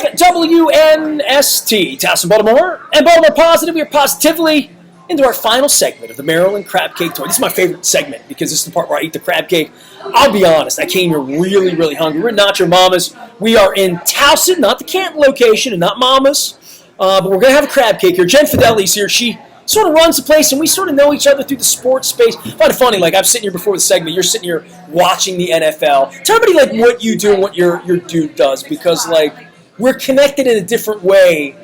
back at WNST, Towson, Baltimore, and Baltimore Positive. We are positively into our final segment of the Maryland Crab Cake Tour. This is my favorite segment because this is the part where I eat the crab cake. I'll be honest, I came here really, really hungry. We're at Nacho Mama's. We are in Towson, not the Canton location, and not Mama's, but we're going to have a crab cake here. Jen Fideli's here. She sort of runs the place, and we sort of know each other through the sports space. I find it funny, like I'm sitting here before the segment, you're sitting here watching the NFL. Tell everybody like what you do and what your dude does, because like we're connected in a different way,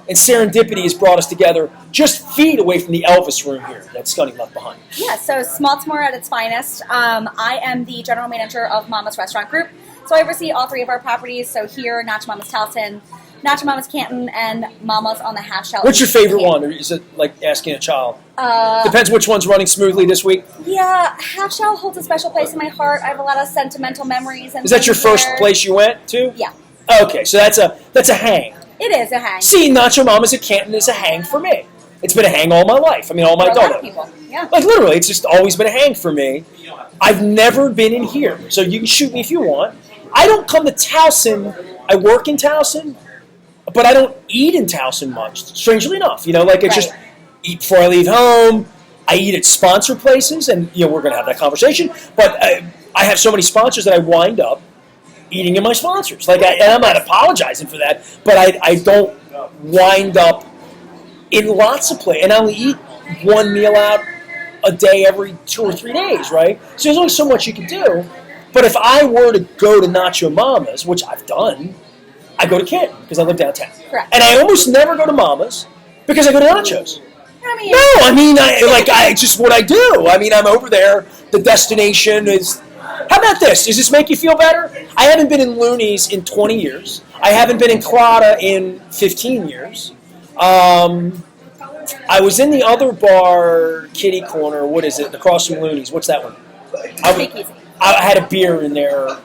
and serendipity has brought us together just feet away from the Elvis room here that Scunny left behind. Yeah, so Baltimore at its finest. I am the general manager of Mama's Restaurant Group, so I oversee all three of our properties. So here, Nacho Mama's Towson, Nacho Mama's Canton, and Mama's on the half shell. What's your favorite one? Or is it like asking a child? Depends which one's running smoothly this week. Yeah, half shell holds a special place in my heart. I have a lot of sentimental memories. And is that your first place you went to? Yeah. Okay, so that's a hang. It is a hang. See, Nacho Mama's at Canton is a hang for me. It's been a hang all my life. I mean, all my adult life. A lot of people, yeah. Like literally, it's just always been a hang for me. I've never been in here, so you can shoot me if you want. I don't come to Towson. I work in Towson, but I don't eat in Towson much, strangely enough. You know, like it's just eat before I leave home. I eat at sponsor places, and you know we're going to have that conversation. But I have so many sponsors that I wind up eating in my sponsors. Like, and I'm not apologizing for that, but I don't wind up in lots of places. And I only eat one meal out a day every 2 or 3 days, right? So there's only so much you can do. But if I were to go to Nacho Mama's, which I've done, I go to Canton because I live downtown. Correct. And I almost never go to Mama's because I go to Nacho's. It's just what I do. I mean, I'm over there. The destination is... How about this? Does this make you feel better? I haven't been in Looney's in 20 years. I haven't been in Clada in 15 years. I was in the other bar, Kitty Corner. What is it? Across from Looney's. What's that one? I had a beer in there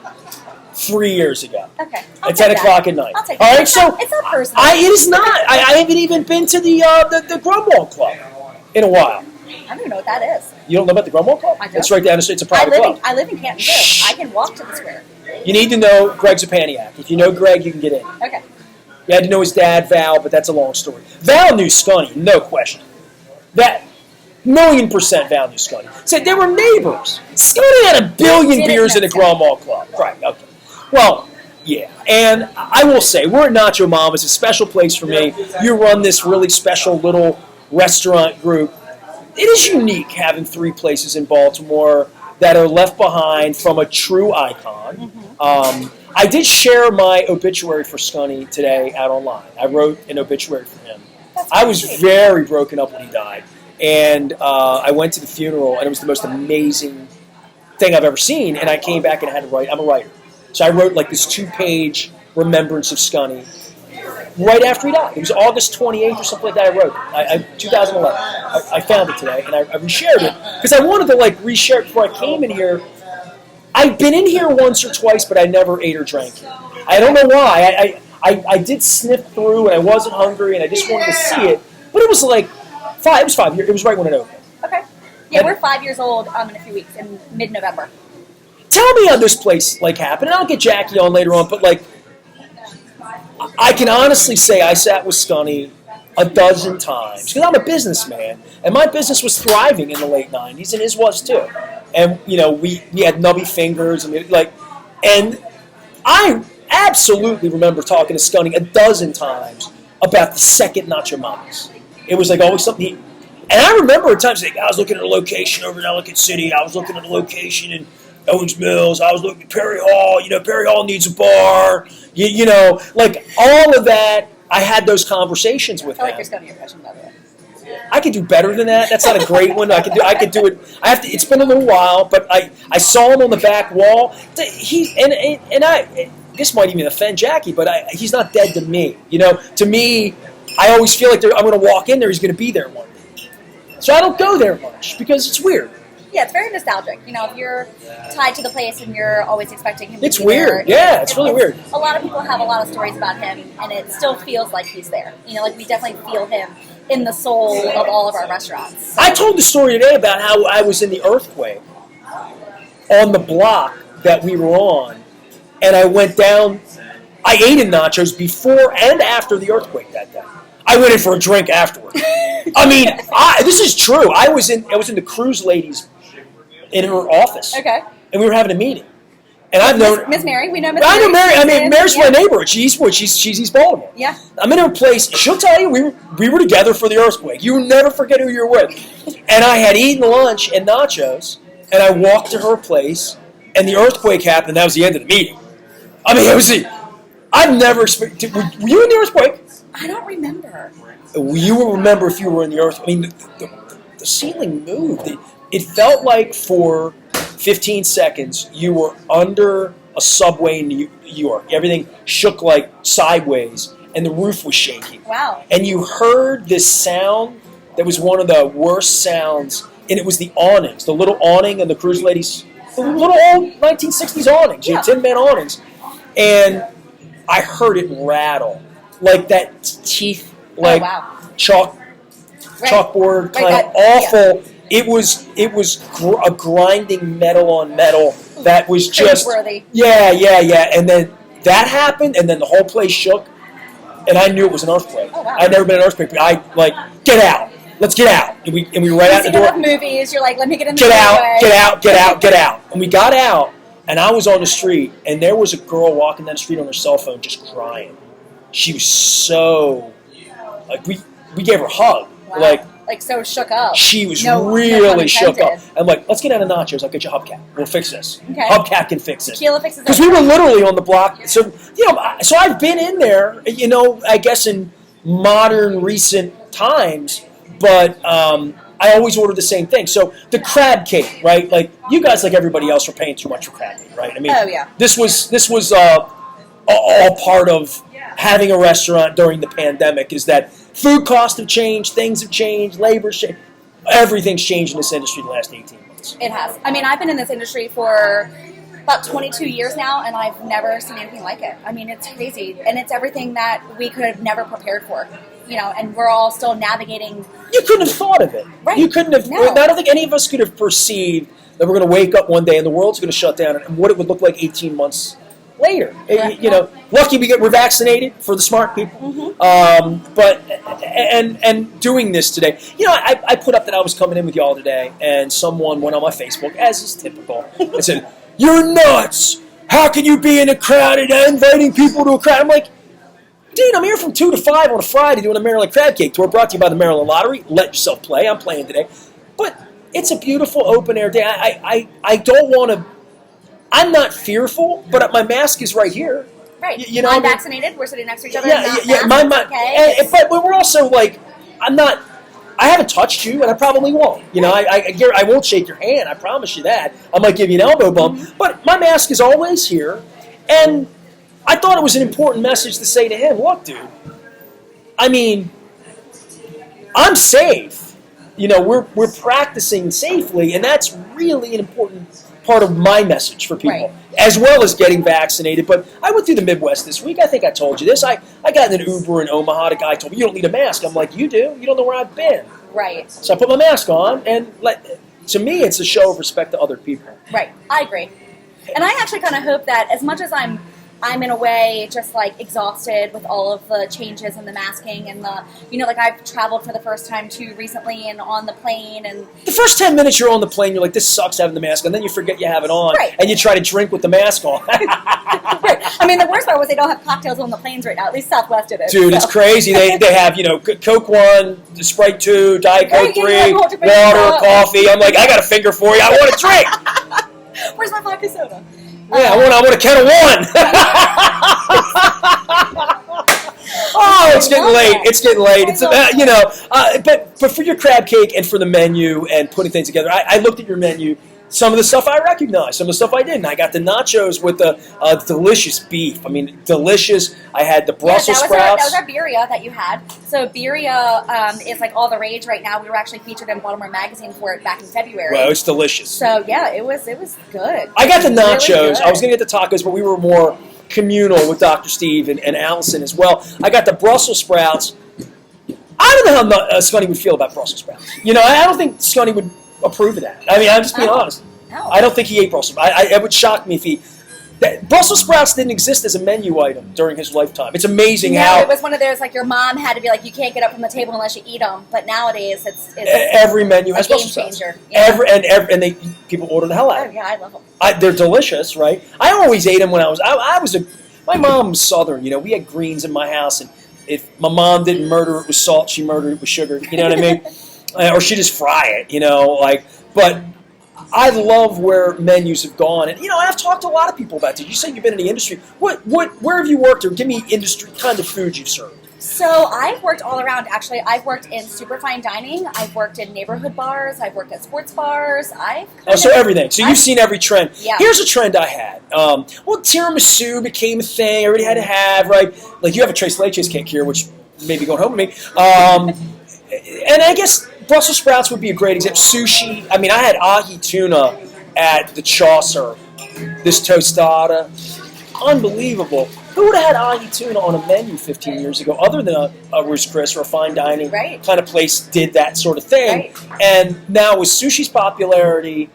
3 years ago. Okay. At 10 o'clock at night. I'll take All right, it's so not personal. it is not. I haven't even been to the Grumwall Club in a while. I don't even know what that is. You don't know about the Grumwall Club? I don't. It's right down the street. It's a private club. I live in Canton, too. I can walk to the square. You need to know Greg's a Paniac. If you know Greg, you can get in. Okay. You had to know his dad, Val, but that's a long story. Val knew Scunny, no question. That 1,000,000% Val knew Scunny. Said they were neighbors. Scunny had a billion beers in the Grumwall Club. Right, okay. Well, yeah. And I will say, we're at Nacho Mama's, a special place for me. You run this really special little restaurant group. It is unique having 3 places in Baltimore that are left behind from a true icon. Mm-hmm. I did share my obituary for Scunny today out online. I wrote an obituary for him. I was very broken up when he died. And I went to the funeral, and it was the most amazing thing I've ever seen. And I came back and I had to write. I'm a writer. So I wrote like this 2-page remembrance of Scunny right after he died. It was August 28th or something like that I wrote. 2011. I found it today, and I reshared it. Because I wanted to like reshare it before I came in here. I've been in here once or twice, but I never ate or drank here. I don't know why. I did sniff through, and I wasn't hungry, and I just wanted to see it. But it was like, it was 5 years. It was right when it opened. Okay. Yeah, we're 5 years old in a few weeks, in mid-November. Tell me how this place like happened, and I'll get Jackie on later on, but like, I can honestly say I sat with Scunny a dozen times, because I'm a businessman, and my business was thriving in the late 90s, and his was too. And, you know, we had nubby fingers, and I absolutely remember talking to Scunny a dozen times about the second Nacho Mama's. It was like always something and I remember at times I was looking at a location over in Ellicott City, I was looking at a location in Owens Mills, I was looking at Perry Hall, Perry Hall needs a bar, like all of that, I had those conversations with him. I like your Scunny impression, by the way. I could do better than that. That's not a great one. I could do it. It's been a little while, but I saw him on the back wall. This might even offend Jackie, but he's not dead to me. To me, I always feel like I'm going to walk in there. He's going to be there one day. So I don't go there much because it's weird. Yeah, it's very nostalgic. If you're tied to the place and you're always expecting him to it's be weird. there. Yeah, it's really weird. A lot of people have a lot of stories about him, and it still feels like he's there. We definitely feel him in the soul of all of our restaurants. So. I told the story today about how I was in the earthquake on the block that we were on, and I went down. I ate in Nachos before and after the earthquake that day. I went in for a drink afterward. I mean, this is true. I was in the cruise lady's in her office. Okay. And we were having a meeting. And I've known Miss Mary. We know Miss Mary. I know Mary. I mean, Mary's my neighbor. She's East Baltimore. Yeah. I'm in her place. She'll tell you we were together for the earthquake. You will never forget who you're with. And I had eaten lunch and nachos, and I walked to her place, and the earthquake happened. And that was the end of the meeting. I mean, I've never experienced. Were you in the earthquake? I don't remember. You will remember if you were in the earthquake. I mean, the ceiling moved. It felt like for 15 seconds, you were under a subway in New York. Everything shook like sideways, and the roof was shaking. Wow. And you heard this sound that was one of the worst sounds, and it was the awnings, the little awning and the cruise ladies, the little old 1960s awnings, Tin Man awnings. And I heard it rattle, like that teeth, like chalkboard, kind of awful. Yeah. It was a grinding metal on metal that was just yeah. And then that happened, and then the whole place shook, and I knew it was an earthquake. Oh, wow. I'd never been in an earthquake, but I get out. Let's get out. And we ran out the door. Movies, you're like, let me get in the Get out. And we got out, and I was on the street, and there was a girl walking down the street on her cell phone just crying. She was so like we gave her a hug. Wow. Like so shook up. She was really shook up. I'm like, let's get out of nachos. I'll get you a hubcap. We'll fix this. Okay. Hubcap can fix it. Tequila fixes it. Because we were literally on the block. So, so I've been in there, I guess in modern, recent times, but I always order the same thing. So the crab cake, right? Like, you guys, like everybody else, are paying too much for crab cake, right? I mean, this was all part of having a restaurant during the pandemic, is that food costs have changed, things have changed, labor's changed. Everything's changed in this industry the last 18 months. It has. I mean, I've been in this industry for about 22 years now, and I've never seen anything like it. I mean, it's crazy, and it's everything that we could have never prepared for, and we're all still navigating. You couldn't have thought of it. Right. You couldn't have. No. I don't think any of us could have perceived that we're going to wake up one day and the world's going to shut down, and what it would look like 18 months later. Yeah. Lucky we're vaccinated for the smart people. Mm-hmm. But doing this today, I put up that I was coming in with y'all today, and someone went on my Facebook, as is typical, and said, "You're nuts! How can you be in a crowd and inviting people to a crowd?" I'm like, dude, I'm here from 2 to 5 on a Friday doing a Maryland Crab Cake Tour, brought to you by the Maryland Lottery. Let yourself play. I'm playing today. But it's a beautiful open air day. I don't want to. I'm not fearful, but my mask is right here. Right. I'm vaccinated. We're sitting next to each other. Yeah. But we're also like, I'm not. I haven't touched you, and I probably won't. I won't shake your hand. I promise you that. I might give you an elbow bump, but my mask is always here, and I thought it was an important message to say to him. Look, dude. I mean, I'm safe. We're practicing safely, and that's really an important part of my message for people, as well as getting vaccinated. But I went through the Midwest this week. I think I told you this. I got in an Uber in Omaha. The guy told me, "You don't need a mask." I'm like, "You do? You don't know where I've been." Right. So I put my mask on, and to me, it's a show of respect to other people. Right. I agree. And I actually kind of hope that as much as I'm in a way just like exhausted with all of the changes and the masking and the, I've traveled for the first time too recently and on the plane, and the first 10 minutes you're on the plane, you're like, this sucks having the mask on, and then you forget you have it on, and you try to drink with the mask on. Right. I mean, the worst part was they don't have cocktails on the planes right now, at least Southwest did it. Dude, it's crazy. They have, Coke 1, Sprite 2, Diet Coke 3, water, coffee. I'm like, I got a finger for you. I want a drink. Where's my vodka soda? Yeah, I want a can of 1. Oh, it's getting late. It's getting late. It's but for your crab cake and for the menu and putting things together, I looked at your menu. Some of the stuff I recognized, some of the stuff I didn't. I got the nachos with the delicious beef. I mean, delicious. I had the Brussels sprouts. That was our Beeria that you had. So Beeria is like all the rage right now. We were actually featured in Baltimore Magazine for it back in February. Well, it's delicious. So yeah, it was good. I got the nachos. Really, I was going to get the tacos, but we were more communal with Dr. Steve and Allison as well. I got the Brussels sprouts. I don't know how Scunny would feel about Brussels sprouts. I don't think Scunny would approve of that. I mean, I'm just being honest. No. I don't think he ate Brussels sprouts. It would shock me if he. Brussels sprouts didn't exist as a menu item during his lifetime. It's amazing No, how it was one of those, like, your mom had to be like, you can't get up from the table unless you eat them. But nowadays, it's every menu has a game Brussels sprouts. changer. Yeah. And people order the hell out of Oh, it. yeah, I love them. They're delicious, right? I always ate them when my mom was Southern. We had greens in my house, and if my mom didn't murder it with salt, she murdered it with sugar. You know what I mean? Or she just fry it. But I love where menus have gone, and I've talked to a lot of people about this. You say you've been in the industry. Where have you worked, or give me industry kind of food you've served? So I've worked all around. Actually, I've worked in super fine dining. I've worked in neighborhood bars. I've worked at sports bars. So everything. So you've seen every trend. Yeah. Here's a trend I had. Tiramisu became a thing. Everybody had to have, right? Like you have a Tres Leches cake here, which may be going home with me. And I guess Brussels sprouts would be a great example. Sushi. I mean, I had ahi tuna at the Chaucer. This tostada. Unbelievable. Who would have had ahi tuna on a menu 15 years ago other than a Ruth's Chris or a fine dining kind of place did that sort of thing? Right. And now with sushi's popularity,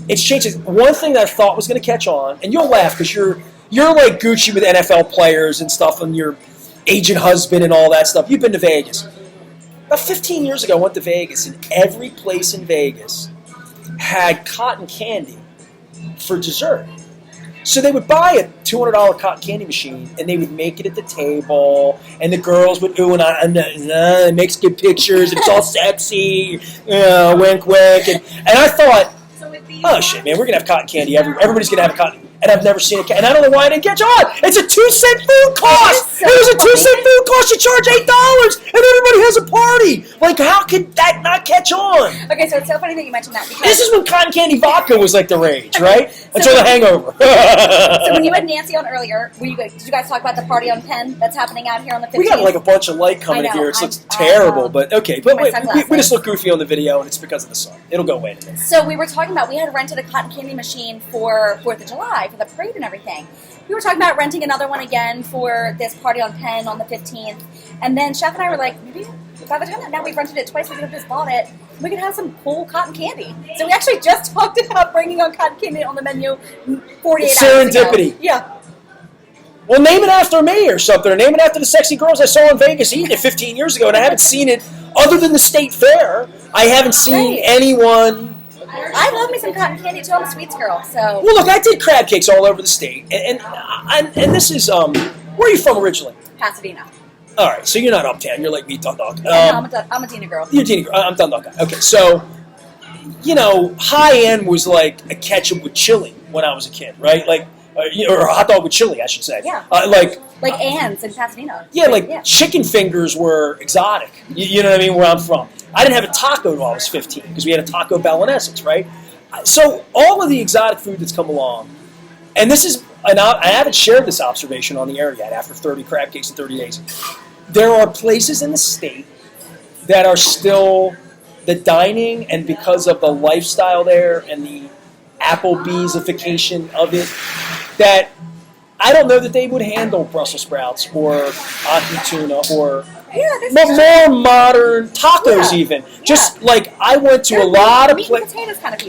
it's changed. One thing that I thought was going to catch on, and you'll laugh because you're like Gucci with NFL players and stuff and your agent husband and all that stuff. You've been to Vegas. About 15 years ago, I went to Vegas, and every place in Vegas had cotton candy for dessert. So they would buy a $200 cotton candy machine, and they would make it at the table, and the girls would ooh and ah, and makes good pictures, and it's all sexy, wink, wink. And I thought, oh shit, man, we're going to have cotton candy everywhere. Everybody's going to have a cotton. And I've never seen it. And I don't know why I didn't catch on. It's a 2-cent food cost. It was a 2-cent food cost. You charge $8, and everybody has a party. Like, how could that not catch on? Okay, so it's so funny that you mentioned that. Because this is when cotton candy vodka was like the rage, right? Until the hangover. So when you had Nancy on earlier, did you guys talk about the party on Penn that's happening out here on the 15th? We got like a bunch of light coming in here. It looks terrible, but okay. But we just look goofy on the video, and it's because of the sun. It'll go away in a minute. So we were talking about, we had rented a cotton candy machine for 4th of July, for the parade and everything. We were talking about renting another one again for this party on Penn on the 15th. And then Chef and I were like, maybe by the time that now we've rented it twice, we could have just bought it. We could have some cool cotton candy. So we actually just talked about bringing on cotton candy on the menu 48 hours ago. Serendipity. Yeah. Well, name it after me or something, or name it after the sexy girls I saw in Vegas eating it 15 years ago, and I haven't seen it other than the state fair. I haven't seen anyone. I love me some cotton candy too. I'm a sweets girl, so. Well, look, I did crab cakes all over the state, and this is where are you from originally? Pasadena. All right, so you're not uptown. You're like me, Dundalk. Yeah, no, I'm a Dina girl. You're Dina girl. I'm Dundalk guy. Okay, so high end was like a ketchup with chili when I was a kid, right? Like, or a hot dog with chili, I should say. Yeah. Like Ann's in Pasadena. Yeah, chicken fingers were exotic. You know what I mean? Where I'm from. I didn't have a taco until I was 15 because we had a Taco Bell in Essex, right? So all of the exotic food that's come along, and this is, I haven't shared this observation on the air yet after 30 crab cakes in 30 days. There are places in the state that are still the dining, and because of the lifestyle there and the Applebee'sification of it, that I don't know that they would handle Brussels sprouts or ahi tuna or more modern tacos even. Just like I went to a lot of places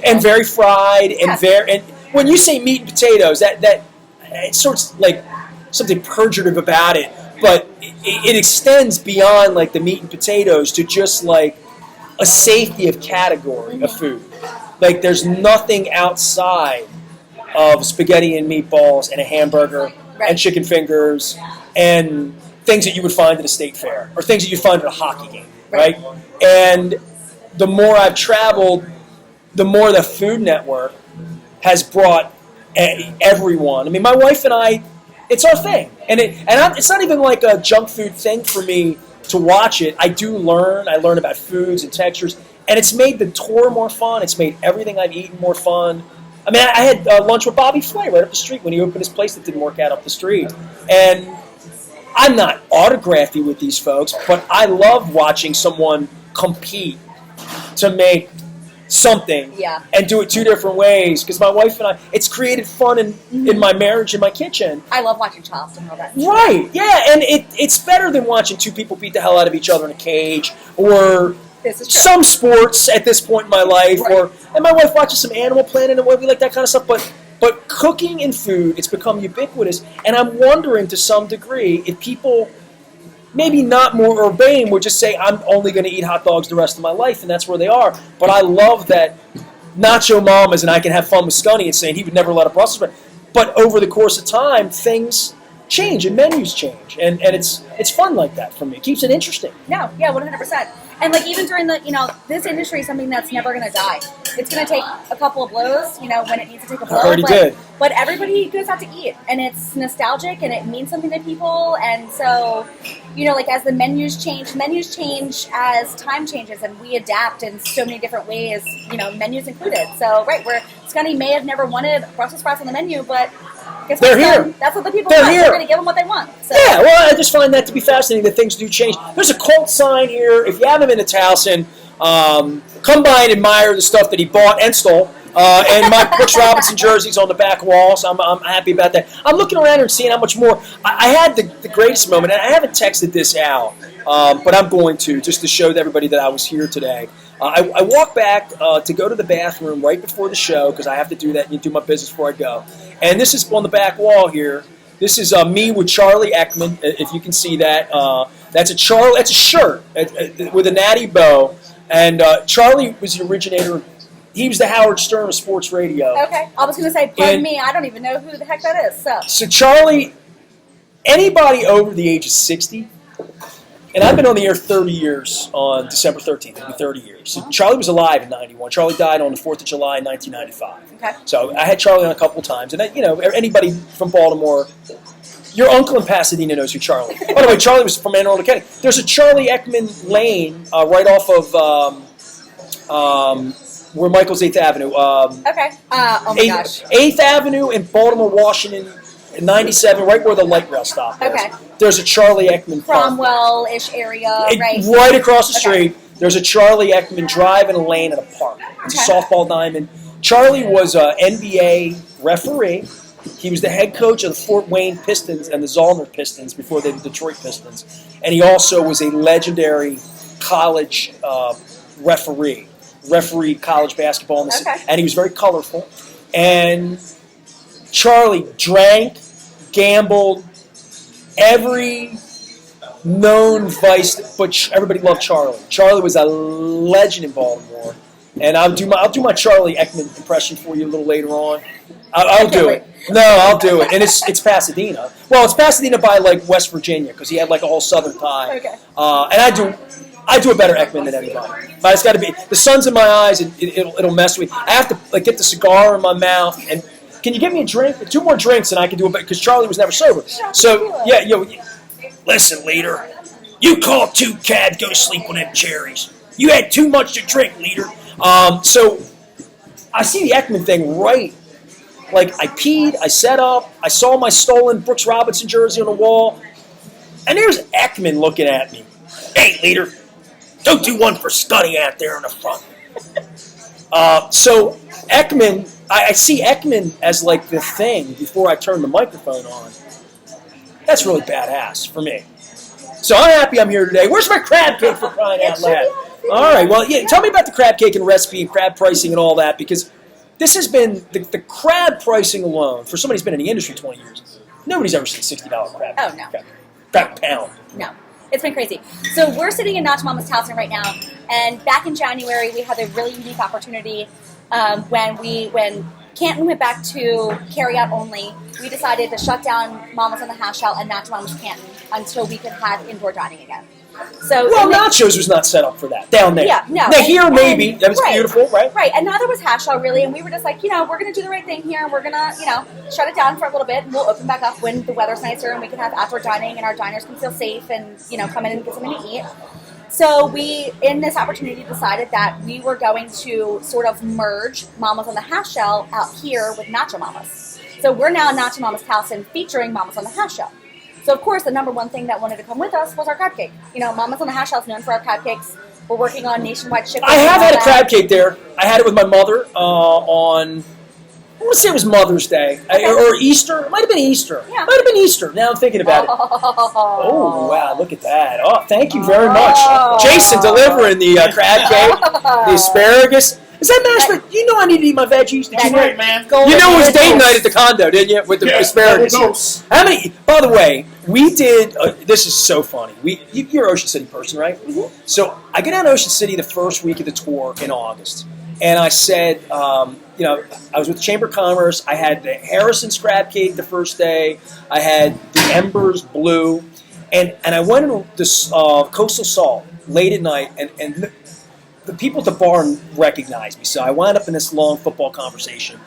and very fried and when you say meat and potatoes, that it's sort of like something pejorative about it, but it extends beyond like the meat and potatoes to just like a safety of category of food. Like there's nothing outside of spaghetti and meatballs and a hamburger and chicken fingers and things that you would find at a state fair or things that you'd find at a hockey game, right? And the more I've traveled, the more the Food Network has brought everyone. I mean, my wife and I, it's our thing. And it's not even like a junk food thing for me to watch it. I do learn. I learn about foods and textures. And it's made the tour more fun. It's made everything I've eaten more fun. I mean, I had lunch with Bobby Flay right up the street when he opened his place that didn't work out up the street. And I'm not autography with these folks, but I love watching someone compete to make something and do it two different ways. Because my wife and I, it's created fun in my marriage, in my kitchen. I love watching Chopped and all that. Right, yeah, and it's better than watching two people beat the hell out of each other in a cage or some sports at this point in my life. And my wife watches some Animal Planet and we like that kind of stuff, but But cooking and food, it's become ubiquitous, and I'm wondering to some degree if people, maybe not more urbane, would just say, I'm only going to eat hot dogs the rest of my life, and that's where they are. But I love that Nacho Mamas and I can have fun with Scunny and saying he would never let a Brussels sprout. But over the course of time, things change and menus change, and it's fun like that for me. It keeps it interesting. No, yeah, 100%. And like even during the, this industry is something that's never going to die. It's going to take a couple of blows, when it needs to take a blow. Already did. But everybody goes out to eat, and it's nostalgic, and it means something to people. And so, as the menus change as time changes, and we adapt in so many different ways. Menus included. So right, where Scunny may have never wanted Brussels sprouts on the menu, but they're here. That's what the people want. They're going to give them what they want. So. Yeah, well, I just find that to be fascinating that things do change. There's a cult sign here. If you have him in a Towson, come by and admire the stuff that he bought and stole. And my Brooks Robinson jersey's on the back wall, so I'm happy about that. I'm looking around here and seeing how much more. I had the greatest moment, and I haven't texted this out, but I'm going to, just to show everybody that I was here today. I walked back to go to the bathroom right before the show, because I have to do that and do my business before I go. And this is on the back wall here. This is me with Charlie Eckman, if you can see that. That's a shirt with a natty bow. And Charlie was the originator. He was the Howard Stern of sports radio. Okay. I was going to say, pardon me, I don't even know who the heck that is. So Charlie, anybody over the age of 60, and I've been on the air 30 years on December 13th. It'll be 30 years. So Charlie was alive in 91. Charlie died on the 4th of July in 1995. Okay. So I had Charlie on a couple of times. And, anybody from Baltimore, your uncle in Pasadena knows who Charlie is. By the way, Charlie was from Anne Arundel County. There's a Charlie Eckman Lane right off of where Michael's 8th Avenue. Okay. Oh, my gosh. 8th Avenue in Baltimore, Washington, 97, right where the light rail stop is. Okay. There's a Charlie Eckman Cromwell-ish area, right? Right across the street. There's a Charlie Eckman drive and a lane at a park. It's a softball diamond. Charlie was an NBA referee. He was the head coach of the Fort Wayne Pistons and the Zollner Pistons before they were the Detroit Pistons. And he also was a legendary college referee. Refereed college basketball. And he was very colorful. And Charlie drank, gambled, every known vice, but everybody loved Charlie. Charlie was a legend in Baltimore. And I'll do my Charlie Eckman impression for you a little later on. I'll do it. No, I'll do it. And it's Pasadena. Well, it's Pasadena by like West Virginia, because he had like a whole southern tie. Okay. And I do a better Eckman than anybody. But it's got to be the sun's in my eyes, and it'll mess with me. I have to get the cigar in my mouth. And can you get me a drink? 2 more drinks, and I can do it. Because Charlie was never sober. So listen, leader. You called 2 cabs, go sleep on them cherries. You had too much to drink, leader. So I see the Eckman thing right. Like, I peed, I set up, I saw my stolen Brooks Robinson jersey on the wall, and there's Eckman looking at me. Hey, leader, don't do one for Scunny out there in the front. So Eckman, I see Eckman as like the thing before I turn the microphone on. That's really badass for me. So I'm happy I'm here today. Where's my crab cake, for crying out loud? All right, well, tell me about the crab cake and recipe and crab pricing and all that, because this has been, the crab pricing alone, for somebody who's been in the industry 20 years, nobody's ever seen $60 crab. Oh, no. Crab pound. No. It's been crazy. So we're sitting in Nacho Mama's Towson right now, and back in January, we had a really unique opportunity when Canton went back to carry-out only. We decided to shut down Mama's on the Hash Shell and Nacho Mama's Canton until we could have indoor dining again. Nachos was not set up for that down there. Yeah, no. Now here, maybe. That was beautiful, right? Right, and neither was Hash Shell, really, and we were just like, we're going to do the right thing here, and we're going to, shut it down for a little bit, and we'll open back up when the weather's nicer, and we can have outdoor dining, and our diners can feel safe, and, come in and get something to eat. So we, in this opportunity, decided that we were going to sort of merge Mama's on the Hash Shell out here with Nacho Mama's. So we're now Nacho Mama's Towson featuring Mama's on the Hash Shell. So, of course, the number one thing that wanted to come with us was our crab cake. Mama's on the Hash Shell is known for our crab cakes. We're working on nationwide shipping. I have had a crab cake there. I had it with my mother on, I want to say it was Mother's Day. Or Easter. It might have been Easter. Yeah. Might have been Easter. Now I'm thinking about it. Oh, wow. Look at that. Oh, thank you very much. Jason delivering the crab cake, the asparagus. Is that mashed potatoes? You know I need to eat my veggies. Did you know? right, man. You know it was date night at the condo, didn't you? With the asparagus. How many? By the way, we did. This is so funny. You're an Ocean City person, right? Mm-hmm. So I get down to Ocean City the first week of the tour in August, and I said, I was with the Chamber of Commerce. I had the Harrison's crab cake the first day. I had the Embers Blue, and I went into this Coastal Salt late at night, and the people at the bar recognized me. So I wound up in this long football conversation,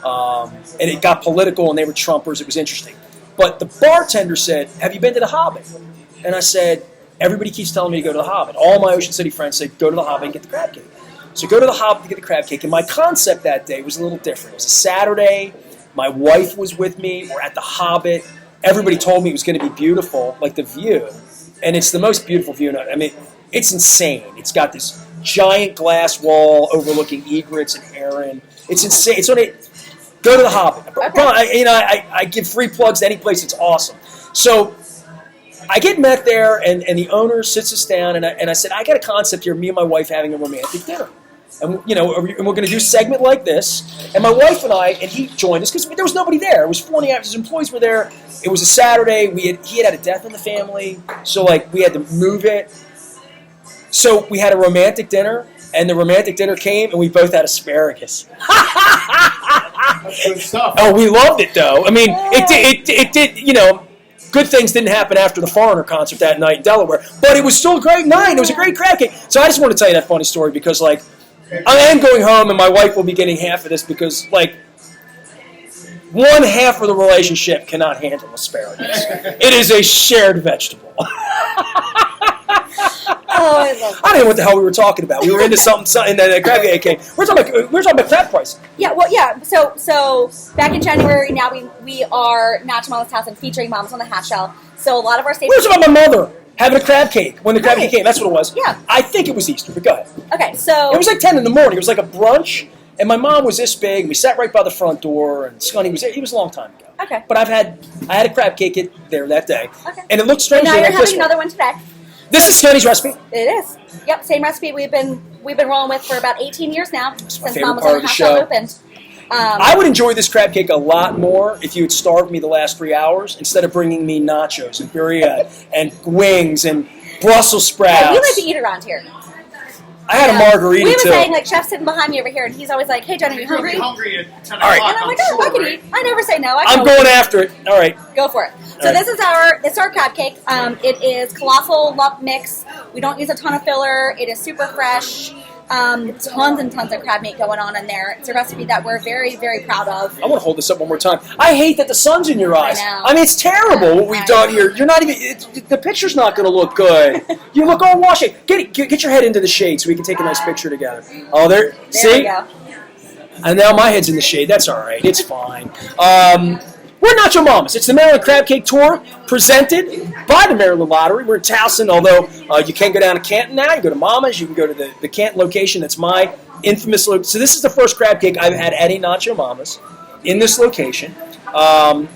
and it got political, and they were Trumpers. It was interesting. But the bartender said, "Have you been to the Hobbit?" And I said, "Everybody keeps telling me to go to the Hobbit. All my Ocean City friends say, go to the Hobbit and get the crab cake." So go to the Hobbit to get the crab cake. And my concept that day was a little different. It was a Saturday. My wife was with me. We're at the Hobbit. Everybody told me it was going to be beautiful, like the view. And it's the most beautiful view. I mean, it's insane. It's got this giant glass wall overlooking Egrets and Erin. It's insane. It's on a go to the Hobbit. Okay. I give free plugs to any place. It's awesome. So I get met there, and the owner sits us down, and I said, I got a concept here. Me and my wife having a romantic dinner. And, we're going to do a segment like this. And my wife and he joined us because there was nobody there. It was 40 hours. His employees were there. It was a Saturday. He had a death in the family. So, we had to move it. So we had a romantic dinner, and the romantic dinner came, and we both had asparagus. That's good stuff. Oh, we loved it, though. I mean, it did, good things didn't happen after the Foreigner concert that night in Delaware, but it was still a great night. It was a great crab cake. So I just want to tell you that funny story because, I am going home, and my wife will be getting half of this because, one half of the relationship cannot handle asparagus. It is a shared vegetable. Oh, I love that. I don't know what the hell we were talking about. We were into something that crab cake. We're talking about crab pricing. Yeah, well, yeah. So back in January, now we are Nacho Mama's House and featuring Mamas on the Half Shell. So a lot of our stations. We were talking about my mother having a crab cake when the crab cake came. That's what it was. Yeah. I think it was Easter, but go ahead. Okay, so it was 10 in the morning. It was like a brunch, and my mom was this big. And we sat right by the front door, and Scunny was there. He was a long time ago. Okay. But I had a crab cake there that day. Okay. And it looked strange. And now you're having another one today. This is Scunny's recipe. It is. Yep, same recipe we've been rolling with for about 18 years now since Mama's part on of the Half show. Shell opened. I would enjoy this crab cake a lot more if you had starved me the last 3 hours instead of bringing me nachos and Beeria and wings and Brussels sprouts. Hey, we like to eat around here. I had a margarita, we were too. saying, Chef's sitting behind me over here, and he's always like, "Hey, Jen, are you hungry?" You'll be hungry at 10 All right. o'clock. And I'm like, "Oh, I can eat. I never say no. I'm going after it. All right. Go for it." So this is our crab cake. It is colossal lump mix. We don't use a ton of filler. It is super fresh. Tons and tons of crab meat going on in there. It's a recipe that we're very, very proud of. I want to hold this up one more time. I hate that the sun's in your eyes. I mean, it's terrible what we've done here. You're not even. The picture's not going to look good. You look all washy. Get your head into the shade so we can take a nice picture together. Oh, there. See? We go. And now my head's in the shade. That's all right. It's fine. We're Nacho Mamas. It's the Maryland Crab Cake Tour presented by the Maryland Lottery. We're in Towson, although you can go down to Canton now. You go to Mama's. You can go to the Canton location. That's my infamous location. So this is the first crab cake I've had at a Nacho Mamas in this location. Tell me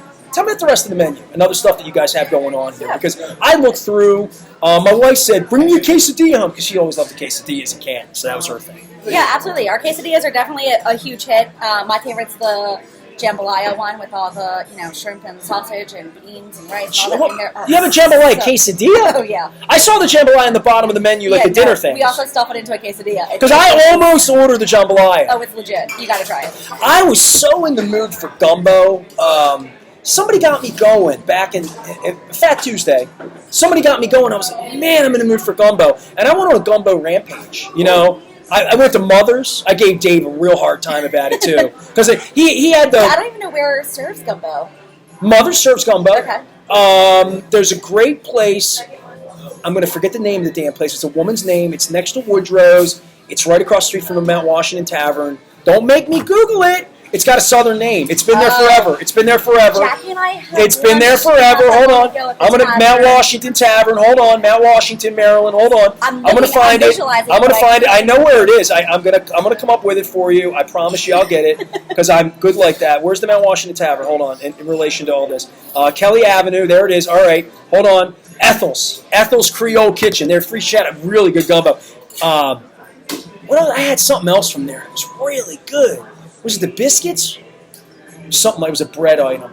about the rest of the menu and other stuff that you guys have going on here. Because I looked through. My wife said, bring me a quesadilla home because she always loved the quesadillas in Canton. So that was her thing. Yeah, absolutely. Our quesadillas are definitely a huge hit. My favorite's the jambalaya one with all the shrimp and sausage and beans and rice and all that in there. You have a jambalaya quesadilla? Oh yeah. I saw the jambalaya in the bottom of the menu, like the dinner thing. We also stuff it into a quesadilla. Because I almost ordered the jambalaya. Oh, it's legit. You got to try it. I was so in the mood for gumbo. Somebody got me going back in Fat Tuesday. Somebody got me going. I was like, man, I'm in the mood for gumbo, and I went on a gumbo rampage. I went to Mother's. I gave Dave a real hard time about it, too. Because he had the... I don't even know where it serves gumbo. Mother's serves gumbo. Okay. There's a great place. I'm going to forget the name of the damn place. It's a woman's name. It's next to Woodrow's. It's right across the street from the Mount Washington Tavern. Don't make me Google it. It's got a southern name. It's been there forever. It's been there forever. Jackie and I It's been there forever. Hold on. I'm going to Mount Washington Tavern. Hold on. Mount Washington, Maryland. Hold on. I'm going to find it. I'm going to find it. I know where it is. I'm going to come up with it for you. I promise you I'll get it because I'm good like that. Where's the Mount Washington Tavern? Hold on. In relation to all this. Kelly Avenue. There it is. All right. Hold on. Ethel's Creole Kitchen. They're free chat. Really good gumbo. What What else? I had something else from there. It was really good. Was it the biscuits? Something like it was a bread item.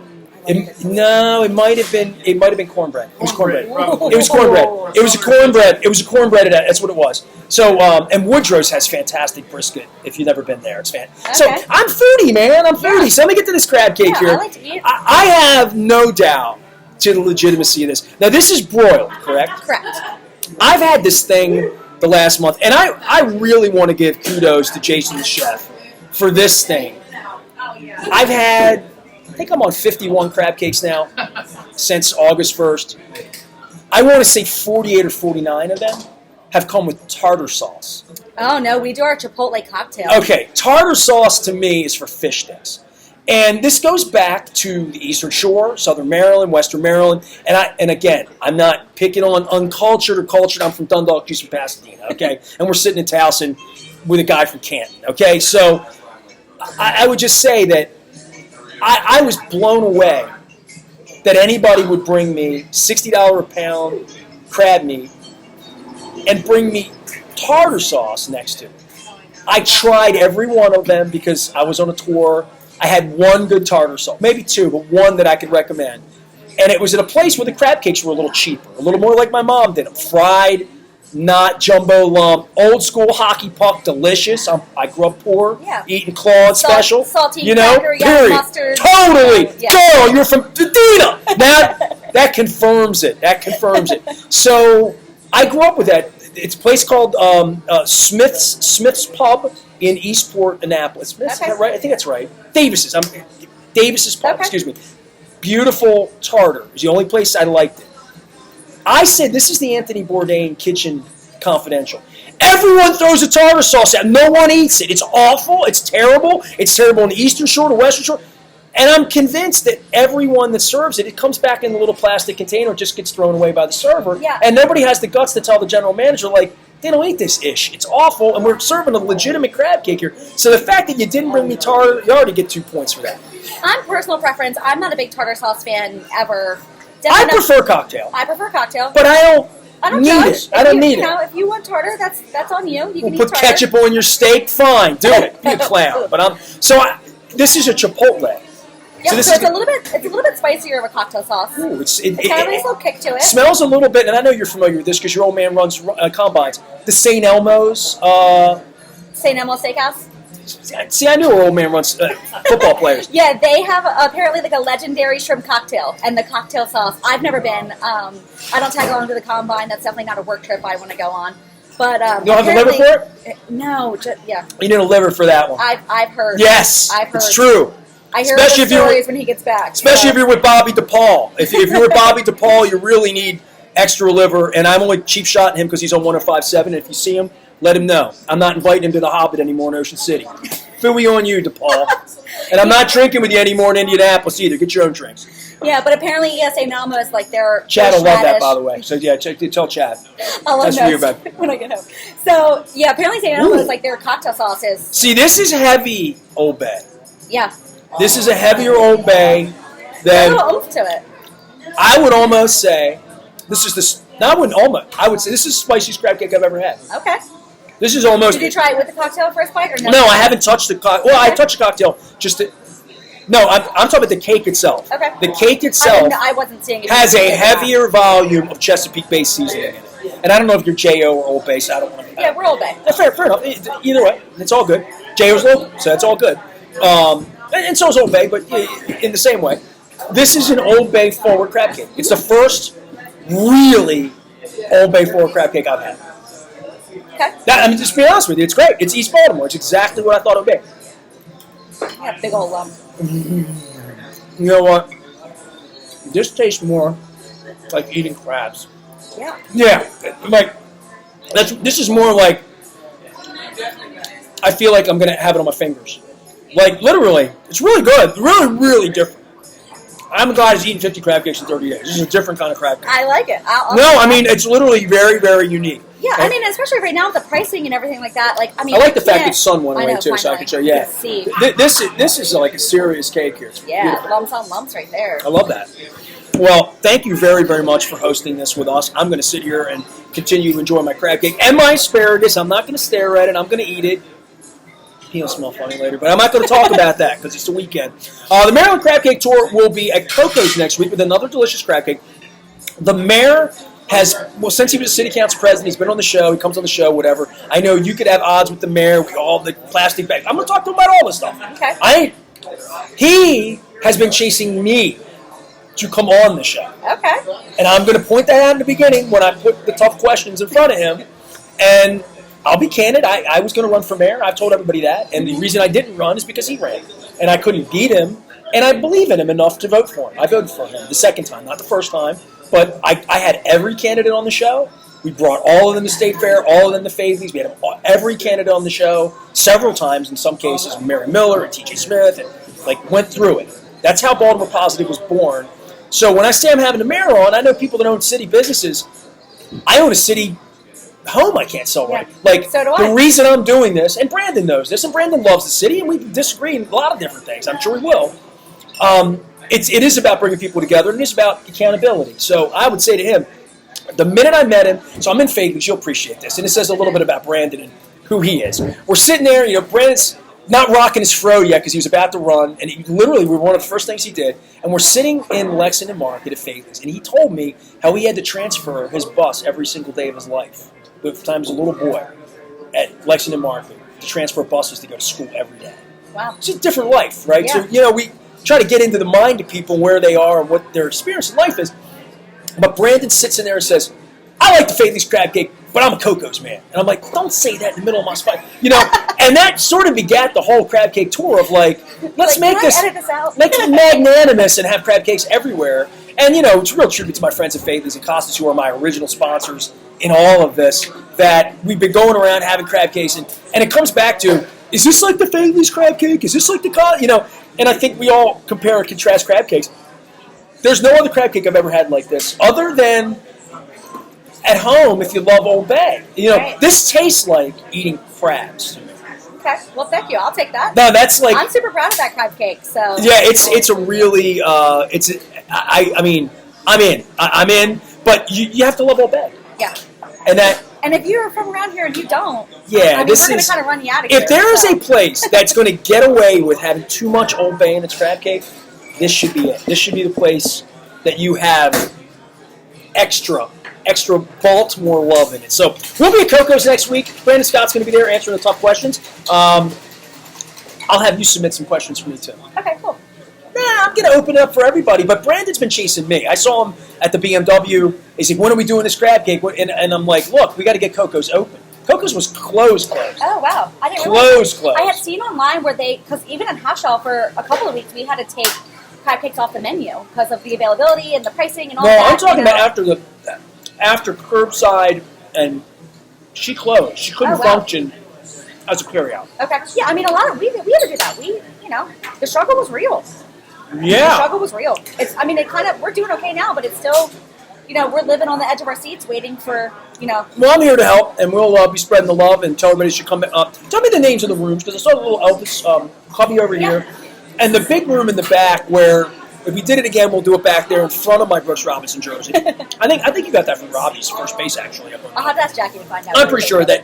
No, it might have been cornbread. It was cornbread. It was cornbread. It was a cornbread. It was a cornbread. That's what it was. So, and Woodrow's has fantastic brisket. If you've never been there, it's fantastic. So I'm foodie, man. I'm foodie. Yeah. So let me get to this crab cake here. I like to eat. I have no doubt to the legitimacy of this. Now, this is broiled, correct? Correct. I've had this thing the last month, and I really want to give kudos to Jason the chef for this thing. I've had, I think I'm on 51 crab cakes now since August 1st. I want to say 48 or 49 of them have come with tartar sauce. Oh, no, we do our Chipotle cocktail. Okay, tartar sauce to me is for fish sticks. And this goes back to the Eastern Shore, Southern Maryland, Western Maryland. And again, I'm not picking on uncultured or cultured. I'm from Dundalk, she's from Pasadena, okay? And we're sitting in Towson with a guy from Canton, okay? So I would just say that I was blown away that anybody would bring me $60 a pound crab meat and bring me tartar sauce next to it. I tried every one of them because I was on a tour. I had one good tartar sauce, maybe two, but one that I could recommend. And it was at a place where the crab cakes were a little cheaper, a little more like my mom did them. Fried, not jumbo lump, old school hockey puck, delicious. I grew up poor, eating Claude special. Salty, you know, cracker, period. Mustard. Totally. Yeah. Girl, you're from Medina. That confirms it. That confirms it. So I grew up with that. It's a place called Smith's Pub in Eastport, Annapolis. Is that right? I think that's right. Davis's. Davis's Pub. Okay. Excuse me. Beautiful tartar. It was the only place I liked it. I said this is the Anthony Bourdain Kitchen Confidential. Everyone throws a tartar sauce out. No one eats it. It's awful. It's terrible. It's terrible on the Eastern Shore, the Western Shore. And I'm convinced that everyone that serves it, it comes back in a little plastic container, it just gets thrown away by the server. Yeah. And nobody has the guts to tell the general manager, like, they don't eat this ish. It's awful, and we're serving a legitimate crab cake here. So the fact that you didn't bring me tartar, you already get 2 points for that. On personal preference, I'm not a big tartar sauce fan ever. I prefer cocktail. I prefer cocktail. But I don't need judge. it. I don't need it. it. If you want tartar, that's on you. You can put tartar. Ketchup on your steak, fine. Do it. Be a clown. But this is a Chipotle. Yeah, so it's a little bit spicier of a cocktail sauce. Ooh, it's got a nice little kick to it. Smells a little bit, and I know you're familiar with this because your old man runs combines. The St. Elmo's. St. Elmo's Steakhouse. See, I knew our old man runs football players. Yeah, they have apparently like a legendary shrimp cocktail and the cocktail sauce. I've never been. I don't tag along to the combine. That's definitely not a work trip I want to go on. But you don't have the liver for it? No, yeah. You need a liver for that one. I've heard. Yes, I've heard. It's true. I hear the stories when he gets back. Especially if you're with Bobby DePaul. If you're with Bobby DePaul, you really need extra liver. And I'm only cheap shotting him because he's on 105.7. And if you see him, let him know. I'm not inviting him to the Hobbit anymore in Ocean City. Phooey on you, DePaul. And I'm not drinking with you anymore in Indianapolis either. Get your own drinks. Yeah, but apparently St. Elmo's, like, they're Chad will love that, by the way. So, yeah, tell Chad. I'll love that when I get home. So, yeah, apparently St. Elmo's, like, their cocktail sauce is... See, this is heavy Old Bay. Yeah. This is a heavier Old Bay than... a little oomph to it. I would almost say... I would say this is the spiciest crab cake I've ever had. Okay. This is almost... Did you try it with the cocktail first bite or no? No, I haven't touched the cocktail. Well, I touched the cocktail just to... No, I'm talking about the cake itself. Okay. The cake itself I wasn't seeing it has a heavier volume of Chesapeake-based seasoning in it. And I don't know if you're J.O. or Old Bay, so I don't want to... Yeah, we're Old Bay. Fair enough. Either way, it's all good. J.O.'s local, so that's all good. And so is Old Bay, but in the same way. This is an Old Bay forward crab cake. It's the first really Old Bay forward crab cake I've had. Okay. Just to be honest with you, it's great. It's East Baltimore. It's exactly what I thought it would be. Yeah, big old lump. You know what? This tastes more like eating crabs. Yeah. Yeah. Like, this is more like, I feel like I'm going to have it on my fingers. Like, literally, it's really good. Really, really different. I'm a guy who's eaten 50 crab cakes in 30 days. This is a different kind of crab cake. I like it. It's literally very, very unique. Yeah, especially right now with the pricing and everything like that. Like, I like the fact that sun went away too, so I could show you. Yeah, this is like a serious cake here. It's beautiful. Lumps on lumps right there. I love that. Well, thank you very, very much for hosting this with us. I'm going to sit here and continue to enjoy my crab cake and my asparagus. I'm not going to stare at it. I'm going to eat it. He'll smell funny later, but I'm not going to talk about that because it's the weekend. The Maryland Crab Cake Tour will be at Coco's next week with another delicious crab cake. The mayor has, well, since he was a city council president, he's been on the show, he comes on the show, whatever. I know you could have odds with the mayor, with all the plastic bags. I'm going to talk to him about all this stuff. Okay. He has been chasing me to come on the show. Okay. And I'm going to point that out in the beginning when I put the tough questions in front of him. And I'll be candid, I was going to run for mayor. I've told everybody that. And the reason I didn't run is because he ran. And I couldn't beat him. And I believe in him enough to vote for him. I voted for him the second time, not the first time. But I had every candidate on the show. We brought all of them to State Fair, all of them to Faithley's. We had every candidate on the show several times, in some cases, Mary Miller and T.J. Smith, and went through it. That's how Baltimore Positive was born. So when I say I'm having the mayor on, I know people that own city businesses. I own a city home I can't sell right. So do I. The reason I'm doing this, and Brandon knows this, and Brandon loves the city, and we disagree in a lot of different things. I'm sure we will. It is about bringing people together, and it is about accountability. So I would say to him, the minute I met him, so I'm in Faithley's, you'll appreciate this, and it says a little bit about Brandon and who he is. We're sitting there, Brandon's not rocking his fro yet because he was about to run, and we were one of the first things he did, and we're sitting in Lexington Market at Faithley's, and he told me how he had to transfer his bus every single day of his life, the time he was a little boy, at Lexington Market, to transfer buses to go to school every day. Wow. It's a different life, right? Yeah. So, we try to get into the mind of people where they are and what their experience in life is. But Brandon sits in there and says, I like the Faithley's crab cake, but I'm a Coco's man. And I'm like, don't say that in the middle of my spine. And that sort of begat the whole crab cake tour of let's make this, edit this out? make it magnanimous and have crab cakes everywhere. And, it's a real tribute to my friends at Faithley's and Costas, who are my original sponsors in all of this, that we've been going around having crab cakes. And it comes back to, is this like the Faithley's crab cake? Is this like the, And I think we all compare and contrast crab cakes. There's no other crab cake I've ever had like this, other than at home if you love Old Bay. Right. This tastes like eating crabs to me. Okay. Well, thank you. I'll take that. No, that's like... I'm super proud of that crab cake, so... Yeah, it's a really... I'm in, but you have to love Old Bay. Yeah. And if you're from around here and you don't, yeah, we're going to kind of run you out of here. If there is a place that's going to get away with having too much Old Bay in its crab cake, this should be it. This should be the place that you have extra Baltimore love in it. So we'll be at Coco's next week. Brandon Scott's going to be there answering the tough questions. I'll have you submit some questions for me too. Okay, cool. I'm going to open it up for everybody, but Brandon's been chasing me. I saw him at the BMW. He's like, when are we doing this crab cake? And I'm like, look, we got to get Coco's open. Coco's was closed. Oh, wow. I didn't Closed. I had seen online where because even in House Shell for a couple of weeks, we had to take crab cakes off the menu because of the availability and the pricing and all that. No, I'm talking about after curbside, and she closed. She couldn't function as a carryout. Okay. Yeah, we had to do that. The struggle was real. Yeah. The struggle was real. We're doing okay now, but it's still, we're living on the edge of our seats waiting for, Well, I'm here to help, and we'll be spreading the love and tell everybody to come up. Tell me the names of the rooms, because I saw a little Elvis cubby over here. And the big room in the back where, if we did it again, we'll do it back there in front of my Brooks Robinson jersey. I think you got that from Robbie's first base, actually. I'll have to ask Jackie to find out. I'm pretty sure that...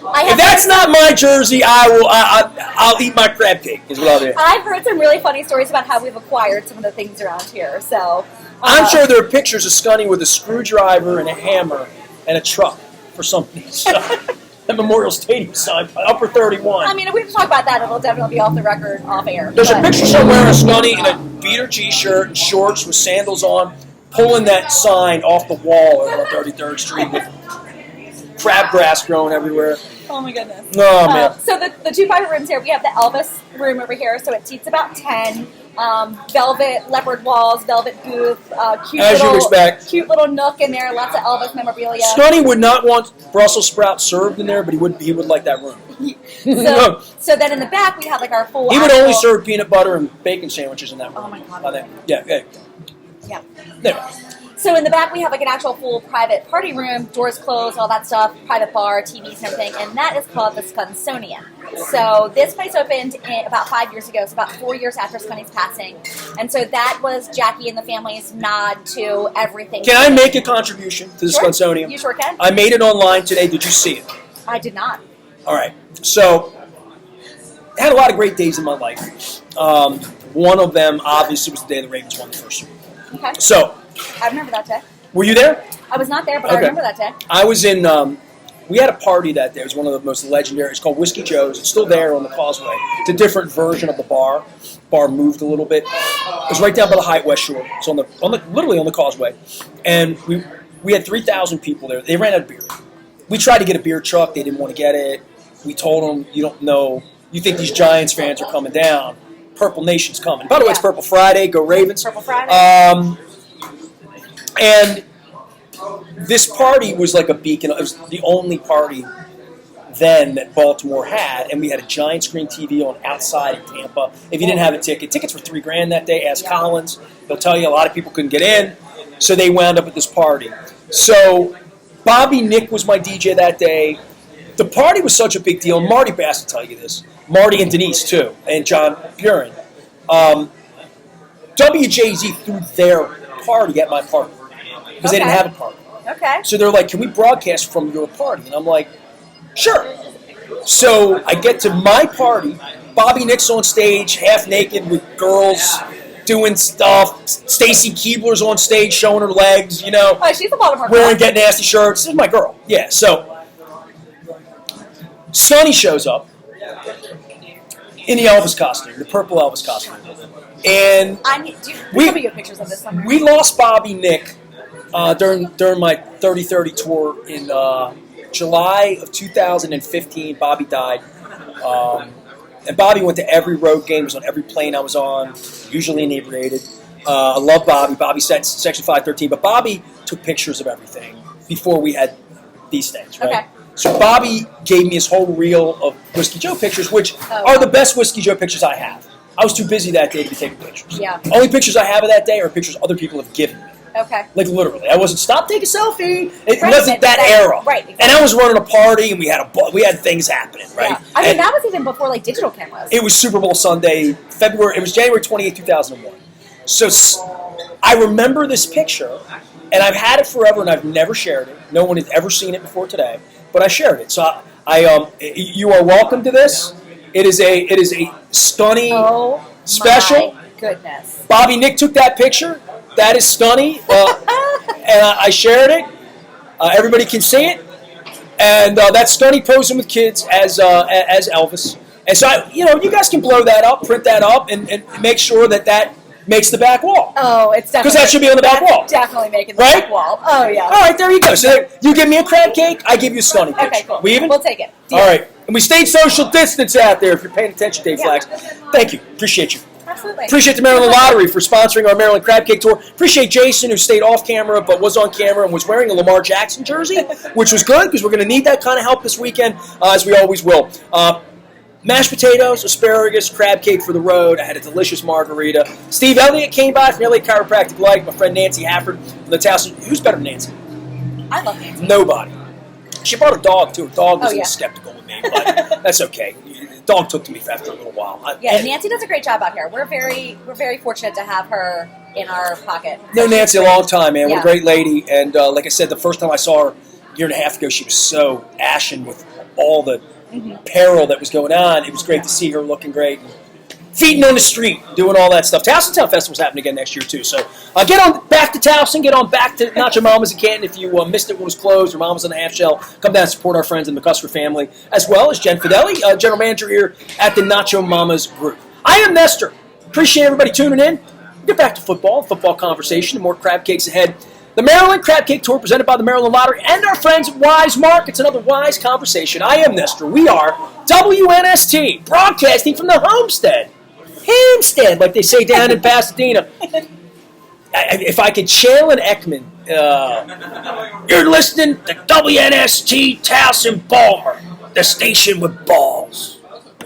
If that's not my jersey, I'll eat my crab cake, is what I'll do. I've heard some really funny stories about how we've acquired some of the things around here, so... I'm sure there are pictures of Scunny with a screwdriver and a hammer and a truck for some reason. The Memorial Stadium sign, upper 31. If we talk about that, it'll definitely be off the record, off air. There's a picture somewhere of Scunny in a beater t-shirt and shorts with sandals on, pulling that sign off the wall over on 33rd Street with crabgrass growing everywhere. Oh my goodness. Oh, man. So the two private rooms here, we have the Elvis room over here, so it seats about 10. Velvet leopard walls, velvet booth, cute little nook in there, lots of Elvis memorabilia. Scunny would not want Brussels sprouts served in there, but he would like that room. So then in the back we have our full. He would only serve peanut butter and bacon sandwiches in that room. Oh my god. Yeah. Yeah. Anyway. So in the back, we have like an actual full private party room, doors closed, all that stuff, private bar, TVs and everything, and that is called the Scunsonian. So this place opened about 5 years ago, so about 4 years after Scunny's passing. And so that was Jackie and the family's nod to everything. Can I make a contribution to the Scunsonian? You sure can. I made it online today. Did you see it? I did not. All right. So I had a lot of great days in my life. One of them, obviously, was the day the Ravens won the first Super Bowl. Okay. So, I remember that day. were you there? I was not there, but I remember that day. I was in, we had a party that day. It was one of the most legendary. It's called Whiskey Joe's. It's still there on the Causeway. It's a different version of the bar. Bar moved a little bit. It was right down by the Hyatt West Shore. It's literally on the Causeway. And we had 3,000 people there. They ran out of beer. We tried to get a beer truck. They didn't want to get it. We told them, you don't know. You think these Giants fans are coming down. Purple Nation's coming. By the way, it's Purple Friday. Go Ravens. Purple Friday. And this party was like a beacon. It was the only party then that Baltimore had, and we had a giant screen TV on outside in Tampa. If you didn't have a ticket, tickets were $3,000 that day. Ask Collins; he'll tell you a lot of people couldn't get in, so they wound up at this party. So Bobby Nick was my DJ that day. The party was such a big deal. Marty Bass will tell you this. Marty and Denise too, and John Buren. WJZ threw their party at my party because they didn't have a party. Okay. So they're like, can we broadcast from your party? And I'm like, sure. So I get to my party. Bobby Nick's on stage, half naked with girls doing stuff. Stacy Keebler's on stage showing her legs, you know. Oh, she's a Baltimore girl. Wearing Get Nasty shirts. This is my girl. Yeah, so Scunny shows up in the Elvis costume, the purple Elvis costume. And we have good pictures of this somewhere. We lost Bobby Nick during my 30-30 tour in July of 2015. Bobby died. And Bobby went to every road game, was on every plane I was on, usually inebriated. I love Bobby. Bobby said Section 513, but Bobby took pictures of everything before we had these things, right? Okay. So Bobby gave me his whole reel of Whiskey Joe pictures, which are the best Whiskey Joe pictures I have. I was too busy that day to be taking pictures. Yeah. Only pictures I have of that day are pictures other people have given me. Okay. Like literally, I wasn't stop, take a selfie. It Right, wasn't that era. Right. Exactly. And I was running a party, and we had things happening, right? Yeah. I mean, that was even before like digital cameras. It was Super Bowl Sunday, February. It was January 28, 2001. So I remember this picture, and I've had it forever, and I've never shared it. No one had ever seen it before today, but I shared it. So you are welcome to this. It is a Scunny special. My goodness. Bobby Nick took that picture. That is Scunny, and I shared it. Everybody can see it, and that's Scunny posing with kids as Elvis. And so you guys can blow that up, print that up, and make sure that makes the back wall. Oh, it's definitely because that should be on the back wall. Definitely making the back wall. Oh yeah. All right, there you go. So you give me a crab cake, I give you a Scunny picture. Okay, cool. We even? We'll take it. All right, and we stayed social distance out there. If you're paying attention, Dave Flax. Thank you. Appreciate you. Absolutely. Appreciate the Maryland Lottery for sponsoring our Maryland Crab Cake Tour. Appreciate Jason, who stayed off camera but was on camera and was wearing a Lamar Jackson jersey, which was good because we're going to need that kind of help this weekend, as we always will. Mashed potatoes, asparagus, crab cake for the road. I had a delicious margarita. Steve Elliott came by from LA Chiropractic Life. My friend Nancy Hafford from the Towson. Who's better than Nancy? I love Nancy. Nobody. She brought a dog, too. Her dog was skeptical with me, but that's okay. The dog took to me after a little while. Nancy does a great job out here. We're very fortunate to have her in our pocket. Known Nancy a long time, man. What a great lady. And like I said, the first time I saw her a year and a half ago, she was so ashen with all the peril that was going on. It was great to see her looking great. Feeding on the street, doing all that stuff. Towson Town Festival's happening again next year, too. So get on back to Towson, get on back to Nacho Mama's in Canton. If you missed it when it was closed or Mama's on the half shell, come down and support our friends in the McCusker family, as well as Jen Fideli, general manager here at the Nacho Mama's group. I am Nestor. Appreciate everybody tuning in. We'll get back to football conversation, and more crab cakes ahead. The Maryland Crab Cake Tour presented by the Maryland Lottery and our friends at Wise Markets. Another wise conversation. I am Nestor. We are WNST, broadcasting from the Homestead. Hampstead, like they say down in Pasadena. If I could channel an Eckman, you're listening to WNST Towson Balmer, the station with balls.